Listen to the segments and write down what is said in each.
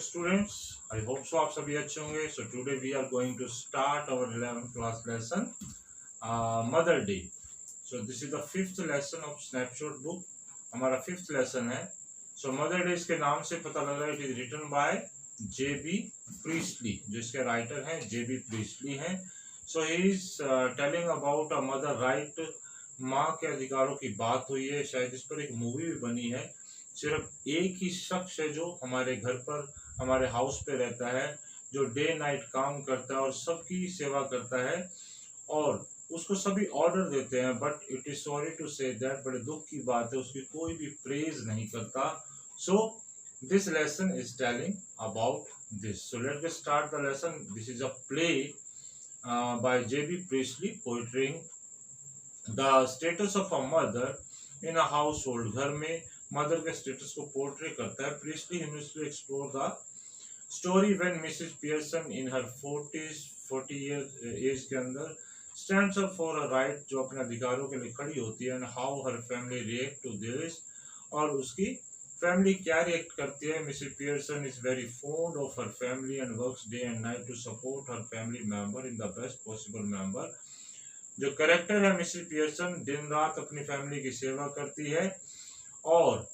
Students, आई hope सो आप सभी अच्छे होंगे। So today we are going to start our 11th class lesson mother day. So this is the fifth lesson of snapshot book. हमारा fifth lesson है। So mother day इसके नाम से पता लग रहा है, it is written by J B. Priestley, जो इसके राइटर हैं जे.बी. प्रीस्टली हैं। So he is telling about a mother right. माँ के अधिकारों की बात हुई है। शायद इस पर एक मूवी भी बनी है। सिर्फ एक ही शख्स है जो हमारे घर पर, हमारे हाउस पे रहता है, जो डे नाइट काम करता है और सबकी सेवा करता है और उसको सभी ऑर्डर देते हैं। But it is sorry to say that, बड़े दुख की बात है, उसकी कोई भी प्रेज नहीं करता। So this lesson is telling about this. So let get start the lesson. This is a play by J B. Priestley portraying the status of a mother in a household. घर में mother के status को portray करता है। Priestley himself explore the story when Mrs Pearson in her 40 year age के अंदर stands up for a right, जो अपने अधिकारों के लिए खड़ी होती है, and how her family react to this, और उसकी फैमिली क्या रिएक्ट करती है। Mrs Pearson is very fond of her family and works day and night to support her family member in the best possible member. जो character है Mrs Pearson दिन रात अपनी फैमिली की सेवा करती है और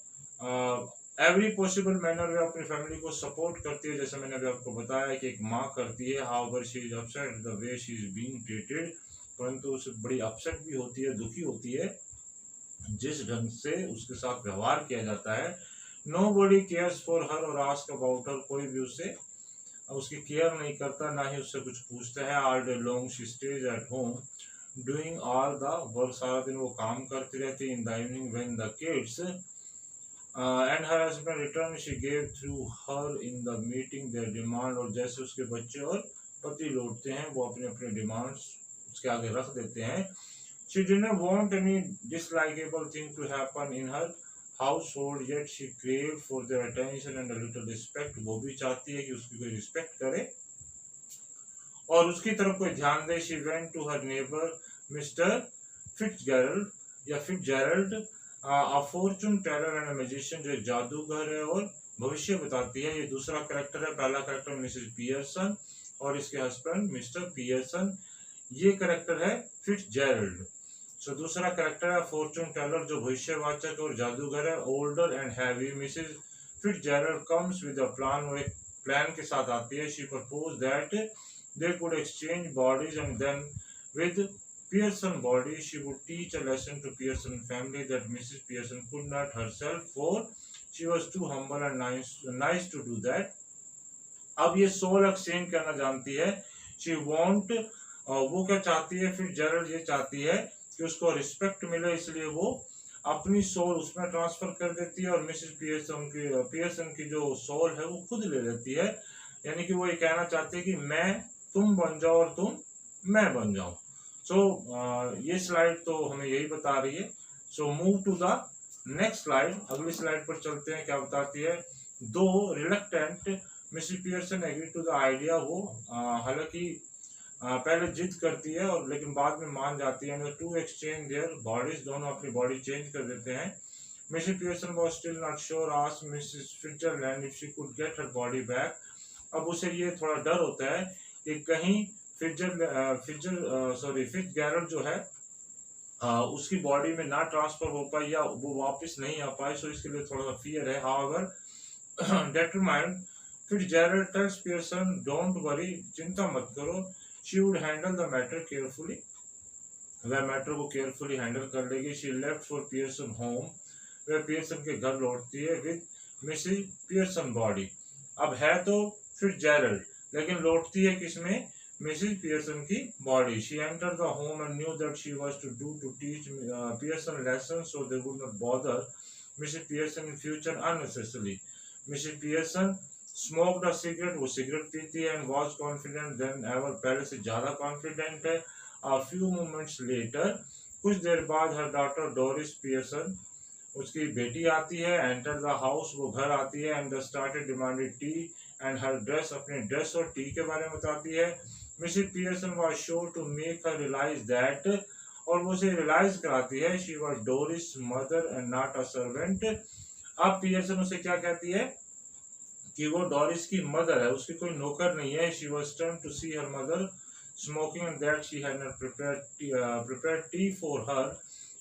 एवरी पॉसिबल मैनर में अपनी फैमिली को सपोर्ट करती है, जैसे मैंने अभी आपको बताया कि एक माँ करती है। However she is upset the way she is being treated, परंतु उसे बड़ी अपसेट भी होती है, दुखी होती है जिस ढंग से उसके साथ व्यवहार किया जाता है। Nobody cares for her और आस्क अबाउट हर, कोई भी उससे उसकी केयर नहीं करता, ना ही उससे कुछ पूछता है। All day long she stage at home doing all the work, सारा दिन वो काम करती रहती है। In the evening when the kids and her husband return she gave through her in the meeting their demand, और जैसे उसके बच्चे और पति लौटते हैं वो अपने अपने डिमांड्स उसके आगे रख देते हैं। She didn't want any dislikeable thing to happen in her household yet she crave for their attention and a little respect. वो भी चाहती है कि उसकी कोई रिस्पेक्ट करे और उसकी तरफ कोई ध्यान दे। She went to her neighbour Mr Fitzgerald a fortune teller and a magician, जो एक जादूगर है और भविष्य बताती है। ये दूसरा कैरेक्टर है। पहला कैरेक्टर मिसेस पियर्सन और इसके हस्बैंड मिस्टर पियर्सन। ये कैरेक्टर है फिट्जजेरल्ड। सो दूसरा कैरेक्टर है फॉर्चून टेलर, जो भविष्यवाचक और जादूगर है। Older and heavy Mrs Fitzgerald comes with a plan, वो एक प्लान के साथ आती है। She propose that they could exchange bodies, and then with Pearson body she would teach a lesson to Pearson family that Mrs. Pearson could not herself, for she was too humble and nice to do that. अब ये soul exchange करना जानती है। She want, वो क्या चाहती है, फिर जेरल्ड ये चाहती है कि उसको रिस्पेक्ट मिले, इसलिए वो अपनी सोल उसमें ट्रांसफर कर देती है और मिसेस पियर्सन की जो सोल है वो खुद ले लेती है। यानी कि वो ये कहना चाहती है कि मैं तुम बन जाओ और तुम मैं बन जाऊं। सो ये स्लाइड तो हमें यही बता रही है। So move to the next slide. अगली स्लाइड पर चलते हैं। क्या बताती है, though reluctant Mrs Pearson agree to the idea. वो हालांकि पहले जिद करती है और लेकिन बाद में मान जाती है। टू एक्सचेंज देयर बॉडीज, दोनों अपनी बॉडी चेंज कर देते हैं। Mrs Pearson was still not sure, asked Mrs Fitzgerald if she could get her body back. अब उसे ये थोड़ा डर होता है कि कहीं फिट्जजेरल्ड जो है उसकी बॉडी में ना ट्रांसफर हो पाए या वो वापस नहीं आ पाए। सो इसके लिए थोड़ा सा फियर है। However determined Fitzgerald tells Pearson don't worry, चिंता मत करो, she would handle the matter carefully, वह मैटर को केयरफुली हैंडल कर लेगी। She left for Pearson home, वह पियर्सन के घर लौटती है विद मिसेस पियर्सन बॉडी। अब है तो फिट्जजेरल्ड, लेकिन लौटती है किसमें, मिसेस पियर्सन की body. She enter the home and knew that she was to teach Pearson lesson, so they would not bother Mrs Pearson in future unnecessarily. Mrs Pearson smoked a cigarette, वो cigarette पीती है, and was confident then ever, पहले से ज्यादा confident है। A few moments later, कुछ देर बाद हर daughter Doris Pearson, उसकी बेटी आती है। एंटर द हाउस, वो घर आती है। And started demanded tea and her dress, अपने ड्रेस और टी के बारे में बताती है। Mrs Pearson was sure to make her realise that, और वो उसे रियलाइज कराती है, she was Doris mother and not a servant. अब पियर्सन उसे क्या कहती है कि वो डोरिस की मदर है, उसकी कोई नौकर नहीं है। She was turn to see her mother smoking and that she had not prepared tea for her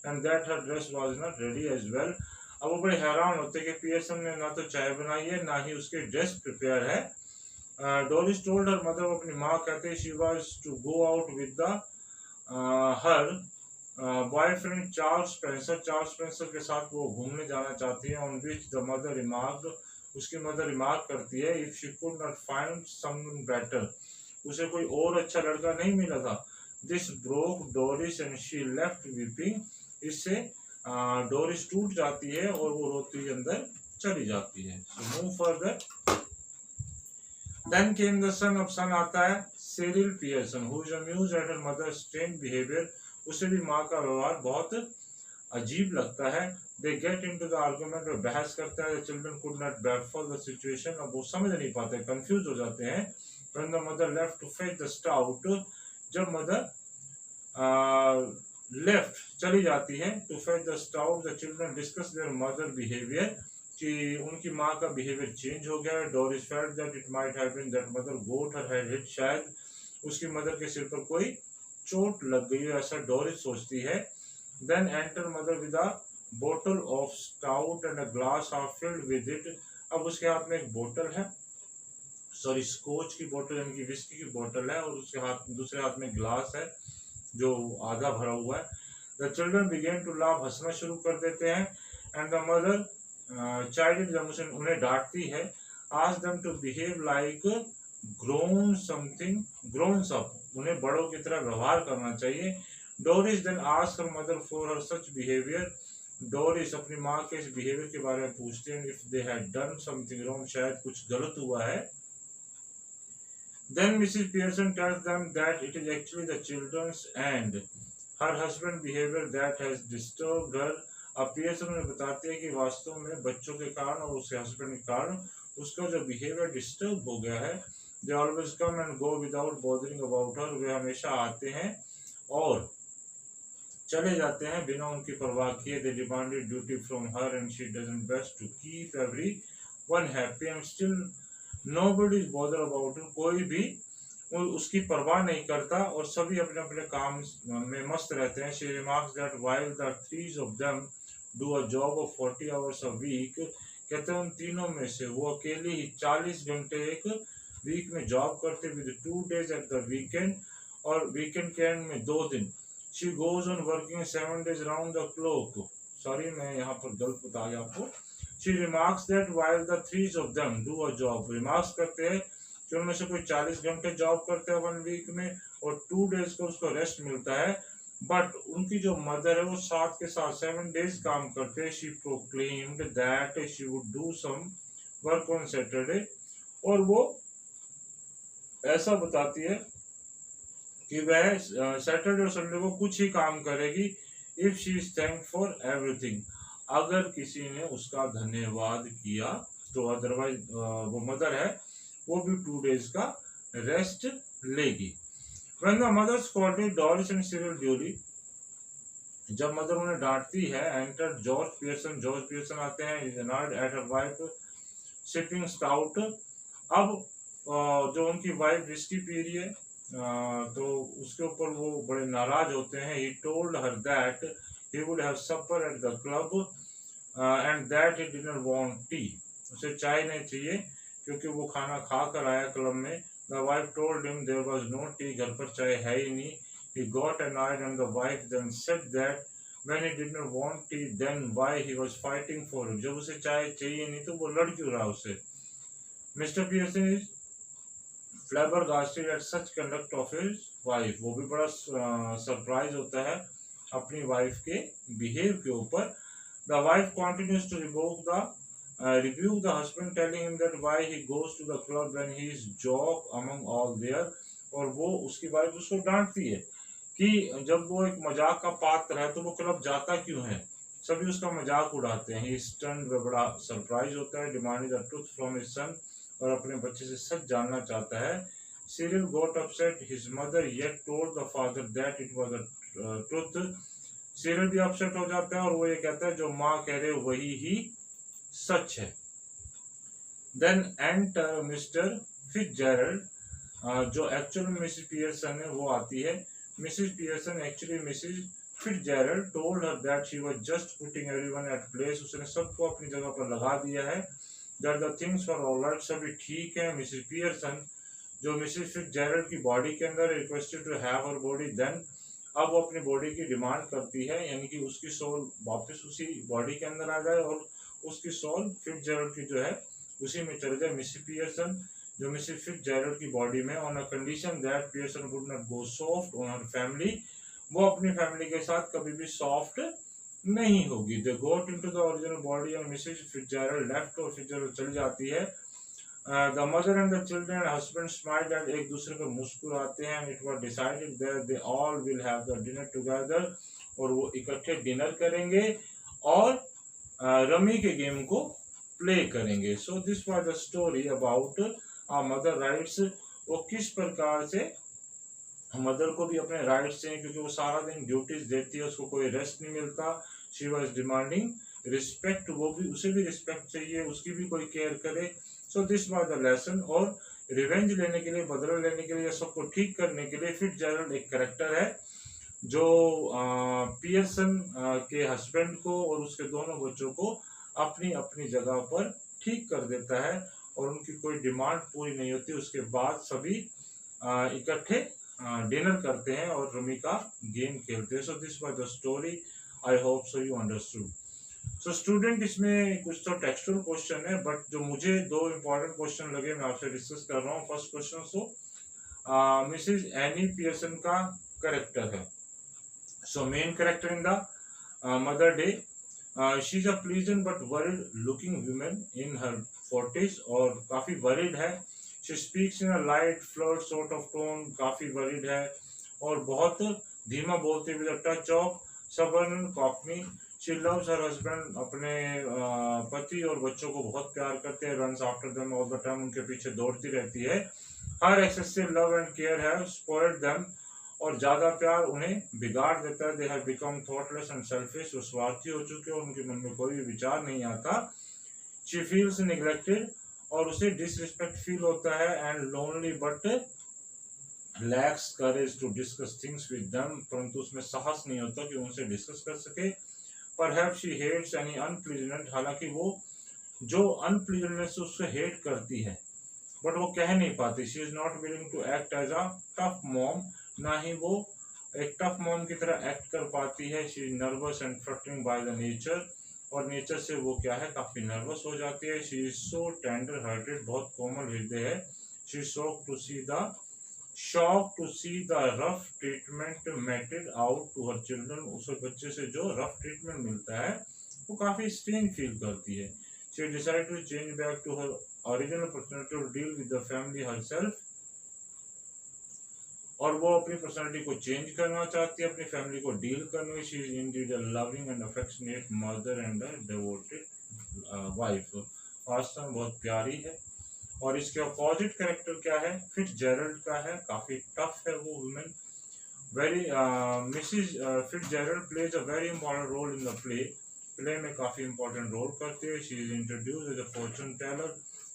and that her dress was not ready as well. अब वो बड़े हैरान होते कि पियर्सन ने ना तो चाय बनाई है ना ही उसकी ड्रेस प्रिपेयर है। डोरिस टोल्ड हर मदर, वो अपनी माँ कहते she was to go out with the her boyfriend Charles Spencer के साथ वो घूमने जाना चाहती है। On which the mother remarked, उसकी मदर रिमार्क करती है, if she could not find someone better, उसे कोई और अच्छा लड़का नहीं मिला था। This broke Doris and she left weeping, इससे डोरिस टूट जाती है और वो रोती अंदर चली जाती है। So move further. Then came the son, अब सन आता है Cyril Pearson, who is amused at her mother's strange behaviour, उसे भी माँ का व्यवहार बहुत अजीब लगता है। They get into the argument, और बहस करता है। The children could not baffle the situation, अब वो समझ नहीं पाते, कंफ्यूज हो जाते हैं। When the mother left to fetch the stout, जब मदर लेफ्ट चली जाती है to fetch the stout, the children discuss their mother behaviour, कि उनकी माँ का बिहेवियर चेंज हो गया है। Doris felt that it might have been that mother got her head hit, शायद उसकी मदर के सिर पर कोई चोट लग गई है, ऐसा डोरिस सोचती है। Then enter mother with a बोतल of stout and a glass half filled with it, अब उसके हाथ में एक बोतल है, सॉरी स्कोच की बोतल यानी कि विस्की की बोतल है, और उसके हाथ दूसरे हाथ में ग्लास है जो आधा भरा हुआ है। The children began to laugh, हंसना शुरू कर देते हैं। एंड द मदर चाइल्ड जब उन्हें डांटती है, ask them to behave like grown something growns up, उन्हें बड़ों की तरह व्यवहार करना चाहिए। Doris then ask her mother for her such behaviour, Doris अपनी माँ के इस बिहेवियर के बारे में पूछते हैं, if they had done something wrong, शायद कुछ गलत हुआ है। Then Mrs. Pearson tells them that it is actually the children's and her husband behavior that has disturbed her. अब पियर्सन उन्हें बताती है कि वास्तव में बच्चों के कारण और उसके हस्बैंड के कारण उसका जो बिहेवियर डिस्टर्ब हो गया है। They always come and go without bothering about her, वे हमेशा आते हैं और चले जाते हैं बिना उनकी परवाह किए। They demanded duty from her and she does her best to keep everyone happy and still nobody is bothered about it, कोई भी उसकी परवाह नहीं करता और सभी अपने अपने काम में मस्त रहते हैं। She remarks that while the three of them do a job of 40 hours a week, कहते हैं उन तीनों में से वो अकेले ही 40 घंटे एक वीक में जॉब करते, with 2 days at the weekend, और वीकेंड के एंड में 2 दिन। She goes on working 7 days round the clock, sorry मैं यहाँ पर गलत बता गया आपको। She remarks that while the three of them do a job, remarks करते हैं कि उनमें से कोई 40 घंटे जॉब करते हैं 1 वीक में और 2 days को उसको रेस्ट मिलता है, बट उनकी जो मदर है वो साथ के साथ 7 days काम करते हैं। She proclaimed that she would do some work on Saturday, और वो ऐसा बताती है कि वह सैटरडे और संडे को कुछ ही काम करेगी। If she is thank for everything, अगर किसी ने उसका धन्यवाद किया तो अदरवाइज वो मदर है वो भी 2 days का रेस्ट लेगी। When the mother scolded Doris and Cyril duly, जब मदर उन्हें डांटती है, एंटर जॉर्ज पियर्सन आते हैं, is annoyed at her wife sipping stout, अब जो उनकी वाइफ विस्की पी रही है तो उसके ऊपर वो बड़े नाराज होते हैं। He told her that he would have supper at the club and that he didn't want tea, उसे चाय नहीं चाहिए क्योंकि वो खाना खा कर आया क्लब में। The wife told him there was no tea, घर पर चाय है ही नहीं। He got annoyed and the wife then said that when he didn't want tea then why he was fighting for it, जब उसे चाय चाहिए नहीं तो वो लड़ क्यों रहा उससे। Mr. Pearson is flabbergasted at such conduct of his wife, वो भी बड़ा सरप्राइज होता है अपनी वाइफ के बिहेव के ऊपर। The wife continues to rebuke the husband, telling him that why he goes to the club when he is joke among all there, और वो उसकी वाइफ उसको डांटती है कि जब वो एक मजाक का पात्र है तो वो क्लब जाता क्यों है, सभी उसका मजाक उड़ाते हैं। He is stunned, वह बड़ा सरप्राइज होता है। Demanding the truth from his son, और अपने बच्चे से सच जानना चाहता है। Cyril got upset, his mother yet told the father that it was the truth. Serial भी अपसेट हो जाता है और वो ये कहता है जो माँ कह रहे वही ही सच है। देन एंटर मिस्टर फिट्जजेरल्ड, जो एक्चुअल में मिसेस पियर्सन है वो आती है। Mrs Pearson actually Mrs Fitzgerald told her that she was just putting everyone at place, उसने सबको अपनी जगह पर लगा दिया है। That the things for alright, सभी ठीक है। मिसेस पियर्सन जो मिसेस फिट्जजेरल्ड की बॉडी के अंदर requested to have her body, then अब वो अपनी बॉडी की डिमांड करती है, यानी कि उसकी सोल वापस उसी बॉडी के अंदर आ जाए और उसकी सोल फिट्जजेरल्ड की जो है उसी में चले जाए। मिसेस पियर्सन जो मिसेस फिट्जजेरल्ड की बॉडी में, on a condition that Pearson would not go soft on her family, वो अपनी फैमिली के साथ कभी भी सॉफ्ट नहीं होगी। They got into the original body and Mrs Fitzgerald left, और फिट्जजेरल्ड चली जाती है। The mother and the children husband smile and एक दूसरे को मुस्कुराते हैं। It was decided that they all will have the dinner together, और वो इकट्ठे डिनर करेंगे और रमी के गेम को प्ले करेंगे। So this was the story about mother rights. वो किस प्रकार से मदर को भी अपने राइट्स हैं, क्योंकि वो सारा दिन ड्यूटीज देती है, उसको कोई रेस्ट नहीं मिलता। शी वाज डिमांडिंग रिस्पेक्ट, वो भी उसे भी रिस्पेक्ट चाहिए, उसकी भी कोई केयर करे। So this was the lesson. और रिवेंज लेने के लिए, बदला लेने के लिए या सबको ठीक करने के लिए फिट्जजेरल्ड एक करेक्टर है जो पियर्सन के हस्बैंड को और उसके दोनों बच्चों को अपनी अपनी जगह पर ठीक कर देता है, और उनकी कोई डिमांड पूरी नहीं होती। उसके बाद सभी इकट्ठे डिनर करते हैं और रमी का गेम खेलते हैं। So this was the story, I hope so you understood. So student, इसमें कुछ तो टेक्सचुअल क्वेश्चन है, बट जो मुझे दो इंपॉर्टेंट क्वेश्चन लगे मैं आपसे डिस्कस कर रहा हूँ। First question so Mrs Annie Pearson का करेक्टर है। So main character in the mother day, she is a pleasant but worried looking women in her 40s, और काफी वरिड है। She speaks in a light flirt sort of tone, काफी worried है और बहुत धीमा बोलती with a touch of suburban cockney. She loves her husband, अपने पति और बच्चों को बहुत प्यार करते हैं। Runs after them all the time, उनके पीछे दौड़ती रहती है। Her excessive love and care have spoiled them, और ज्यादा प्यार उन्हें बिगाड़ देता है। They have become thoughtless and selfish, वो स्वार्थी हो चुके हैं और उनके मन में कोई भी विचार नहीं आता। शी फील्स निग्लेक्टेड, और उसे डिसरिस्पेक्ट फील होता है। And lonely but lacks courage to discuss things with them, परंतु उसमें साहस नहीं होता कि उनसे डिस्कस कर सके। Perhaps she hates any unpleasant, हालांकि वो जो अनप्लीजेंटनेस उससे हेट करती है बट वो कह नहीं पाती। She is not willing to act as a tough mom, ना ही वो एक टफ मॉम की तरह एक्ट कर पाती है। She is nervous and frustrating by the nature, और नेचर से वो क्या है, काफी नर्वस हो जाती है। She is so tender hearted, बहुत कोमल हृदय है। She is shock to see the rough treatment meted out to her children, उस बच्चे से जो रफ ट्रीटमेंट मिलता है वो काफी स्ट्रेन फील करती है। She decide to change back to her original personality to deal with the family herself, और वो अपनी पर्सनालिटी को चेंज करना चाहती है, अपनी फैमिली को डील करने में। She is indeed a loving and affectionate mother and a devoted wife, वास्तव में बहुत प्यारी है। और इसके अपोजिट कैरेक्टर क्या है, फिट्जजेरल्ड का है, काफी टफ है वो women. Very Mrs Fitzgerald plays a very important role in the play में काफी इंपॉर्टेंट रोल करती है। She is introduce as a fortune teller,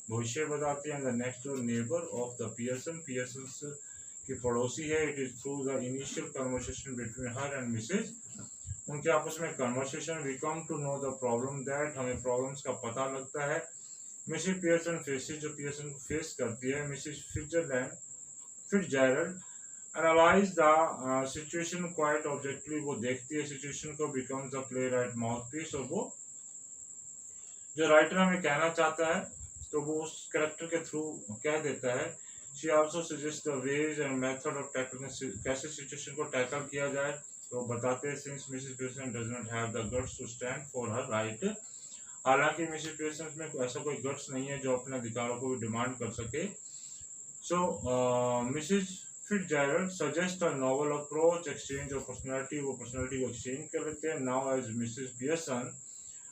भविष्य बताती है। The next door neighbour of the Pearson की पड़ोसी है। It is through the initial conversation between her and Mrs, उनके आपस में conversation, we come to know the problem that, हमें प्रॉब्लम्स का पता लगता है। मिसेज पियर्सन फेसेस, जो पियर्सन को फेस करती है। Mrs Fitzgerald analyse the situation quite objectively, वो देखती है सिचुएशन को। Becomes the playwright mouthpiece, और वो जो राइटर हमें कहना चाहता है तो वो उस कैरेक्टर के थ्रू कह देता है। She also suggest the ways and method of tackling, कैसे सिचुएशन को टैकल किया जाए, तो बताते हैं। Since Mrs Pearson does not have the guts to stand for her right, हालांकि मिसेस पियर्सन में ऐसा कोई गट्स नहीं है जो अपने अधिकारों को भी डिमांड कर सके। So Mrs Fitzgerald suggest a novel approach, exchange of personality, वो पर्सनालिटी को एक्सचेंज कर लेते हैं। Now as Mrs Pearson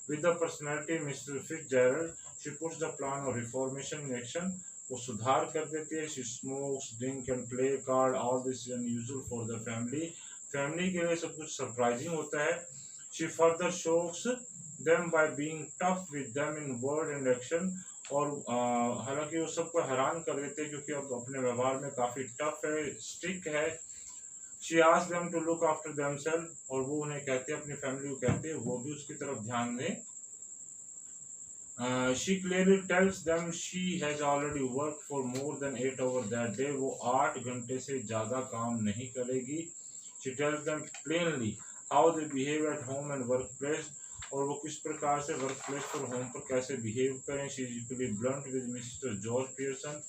with the personality Mr. Fitzgerald, she puts the plan of reformation in action, वो सुधार कर देती है। she smokes, drink and play card, all this is unusual for the family, family के लिए सब कुछ surprising होता है। she further shocks them by being tough with them in word and action, और हालांकि वो सबको हैरान कर देते क्योंकि अब अपने व्यवहार में काफ़ी टफ है, स्ट्रिक्ट है। She asks them to look after themselves, और वो उन्हें कहते हैं, अपनी फैमिली को कहते हैं वो भी उसकी तरफ ध्यान दें। She clearly tells them she has already worked for more than 8 hours that day. वो 8 घंटे से ज़्यादा काम नहीं करेगी। She tells them plainly how they behave at home and workplace, और वो किस प्रकार से वर्क प्लेस और होम पर कैसे बिहेव करें। She is equally blunt with Mr. George Pearson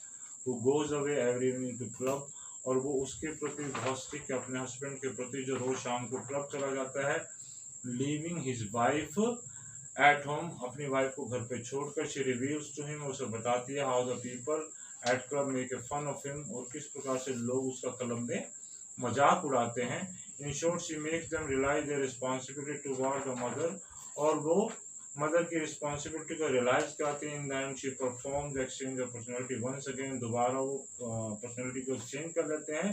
who goes away every evening to club, और वो उसके प्रति बहुत स्ट्रिक्ट है, अपने हस्बैंड के प्रति जो रोज शाम को क्लब चला जाता है। Leaving his wife at home, अपनी वाइफ को घर पे छोड़कर। शी रिवील्स टू हिम, उसे बताती है how the people at club make a fun of him, और किस प्रकार से लोग उसका क्लब में मजाक उड़ाते हैं। In short she makes them realise their responsibility toward the mother, और वो मदर की रिस्पॉन्सिबिलिटी को रियलाइज कराती है। In the end she performs exchange of personality once again, दोबारा वो पर्सनैलिटी को एक्सचेंज कर लेते हैं।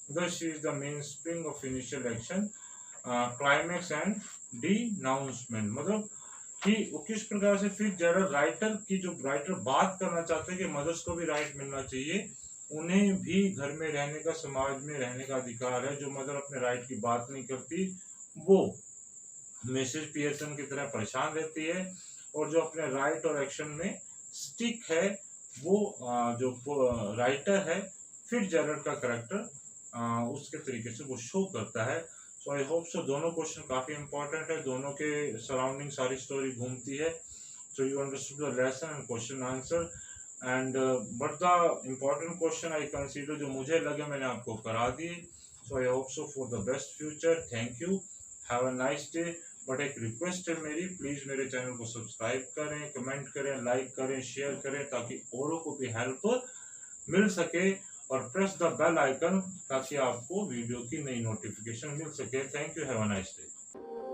Because she is the mainspring of initial action, climax and denouement. मतलब कि वो किस प्रकार से फिर जरा राइटर की, जो राइटर बात करना चाहते हैं कि मदर्स को भी राइट मिलना चाहिए, उन्हें भी घर में रहने का, समाज में रहने का अधिकार है। जो मदर अपने राइट की बात नहीं करती वो मिसेस पियर्सन की तरह परेशान रहती है, और जो अपने राइट और एक्शन में स्टिक है वो जो राइटर है फिर जेरड का करेक्टर उसके तरीके से वो शो करता है। सो आई होप सो दोनों क्वेश्चन काफ़ी इंपॉर्टेंट है, दोनों के सराउंडिंग सारी स्टोरी घूमती है। So you understood the lesson and question answer, and but the important question I consider, जो मुझे लगे मैंने आपको करा दिए। So I hope so for the best future. Thank you, have a nice day. But एक रिक्वेस्ट है मेरी, प्लीज़ मेरे चैनल को सब्सक्राइब करें, कमेंट करें, लाइक करें, शेयर करें, ताकि औरों को भी हेल्प मिल सके, और प्रेस द बेल आइकन ताकि आपको वीडियो की नई नोटिफिकेशन मिल सके। Thank you, have a nice day.